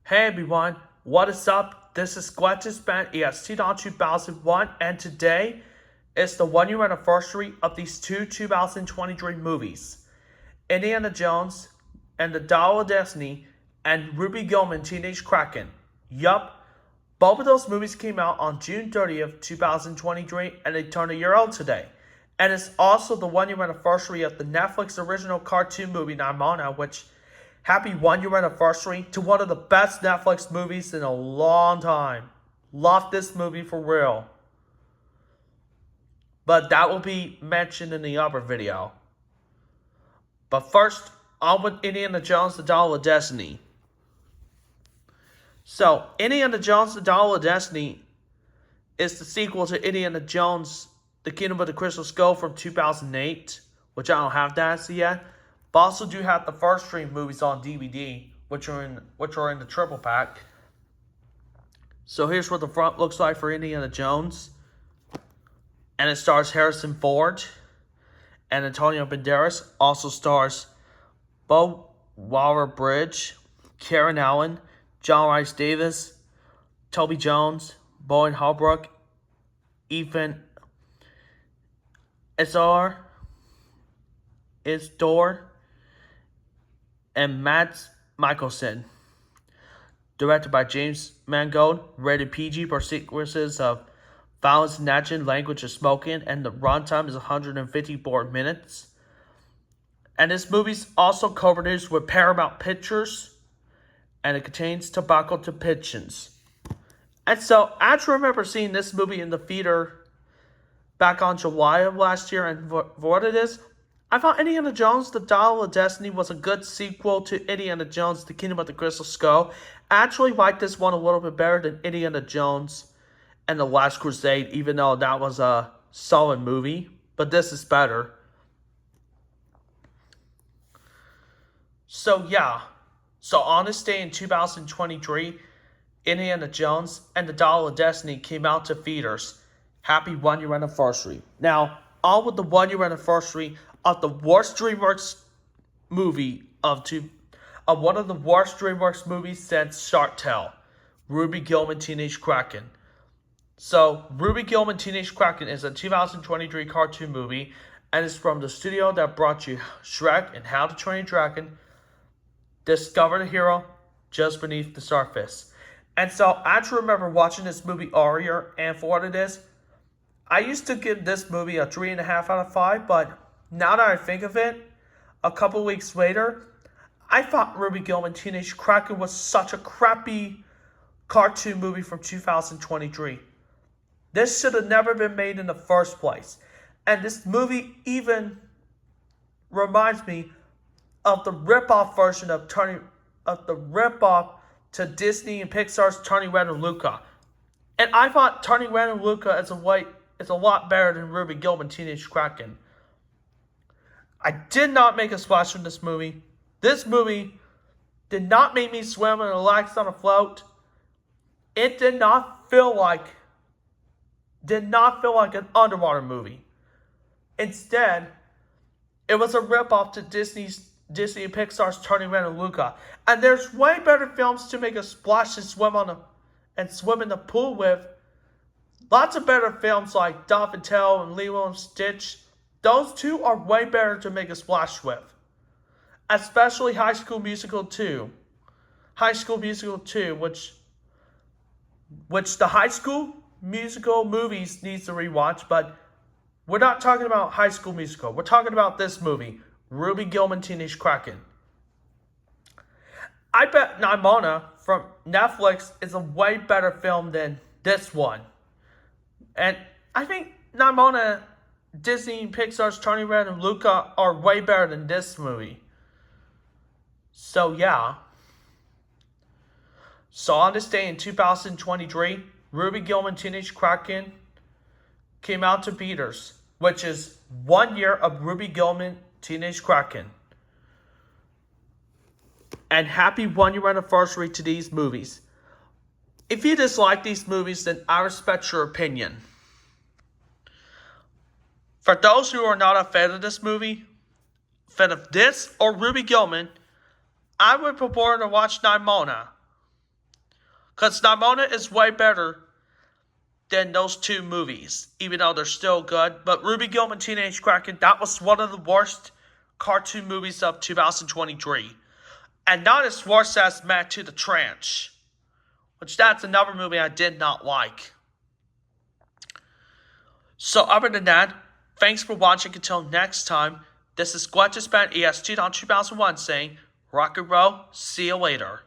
Hey everyone, what is up? This is Squatches Band EST 2001, and today is the 1 year anniversary of these two 2023 movies, Indiana Jones and the Dial of Destiny and Ruby Gillman Teenage Kraken. Yup, both of those movies came out on June 30th, 2023, and they turned a year old today. And it's also the 1 year anniversary of the Netflix original cartoon movie Nimona, which happy 1 year anniversary to one of the best Netflix movies in a long time. Love this movie for real. But that will be mentioned in the other video. But first, on with Indiana Jones, the Dial of Destiny. So, Indiana Jones, the Dial of Destiny is the sequel to Indiana Jones, the Kingdom of the Crystal Skull from 2008, which I don't have that as yet. But also do have the first three movies on DVD, which are in the triple pack. So here's what the front looks like for Indiana Jones. And it stars Harrison Ford and Antonio Banderas. Also stars Bo Waller-Bridge, Karen Allen, John Rhys Davis, Toby Jones, Boyd Holbrook, Ethan Isidore, and Mads Mikkelsen. Directed by James Mangold, rated PG for sequences of violence and action, language is spoken, and the runtime is 154 minutes. And this movie's also co-produced with Paramount Pictures, and it contains tobacco depictions. And so, I actually remember seeing this movie in the theater back on July of last year, and for what it is, I thought Indiana Jones, The Dial of Destiny was a good sequel to Indiana Jones, The Kingdom of the Crystal Skull. I actually liked this one a little bit better than Indiana Jones and The Last Crusade, even though that was a solid movie. But this is better. So yeah. So on this day in 2023, Indiana Jones and The Dial of Destiny came out to theaters. Happy 1 year anniversary. Now, on with the 1 year anniversary of the worst DreamWorks movie of one of the worst DreamWorks movies since Shark Tale, Ruby Gillman Teenage Kraken. So, Ruby Gillman Teenage Kraken is a 2023 cartoon movie, and it's from the studio that brought you Shrek and How to Train Your Dragon. Discover the hero just beneath the surface. And so, I actually remember watching this movie earlier, and for what it is, I used to give this movie a 3.5 out of 5, but now that I think of it, a couple weeks later, I thought Ruby Gillman Teenage Kraken was such a crappy cartoon movie from 2023. This should have never been made in the first place. And this movie even reminds me of the rip-off version of the rip-off to Disney and Pixar's Turning Red and Luca. And I thought Turning Red and Luca is a lot better than Ruby Gillman Teenage Kraken. I did not make a splash from this movie. This movie did not make me swim and relax on a float. It did not feel like an underwater movie. Instead, it was a ripoff to Disney and Pixar's Turning Red and Luca. And there's way better films to make a splash and swim in the pool with. Lots of better films like Dolphin Tale and Lilo and Stitch. Those two are way better to make a splash with. Especially High School Musical 2. High School Musical 2, which the High School Musical movies needs to rewatch, but we're not talking about High School Musical. We're talking about this movie, Ruby Gillman Teenage Kraken. I bet Nimona from Netflix is a way better film than this one. And I think Nimona, Disney and Pixar's Turning Red and Luca are way better than this movie. So yeah. So on this day in 2023, Ruby Gillman Teenage Kraken came out to theaters, which is 1 year of Ruby Gillman Teenage Kraken. And happy 1 year anniversary to these movies. If you dislike these movies, then I respect your opinion. For those who are not a fan of this movie, fan of this or Ruby Gillman, I would prefer to watch Nimona. Because Nimona is way better than those two movies, even though they're still good. But Ruby Gillman Teenage Kraken, that was one of the worst cartoon movies of 2023. And not as worse as Man to the Trench, which that's another movie I did not like. So other than that, thanks for watching. Until next time, this is Glenn ES 2001 saying, rock and roll, see you later.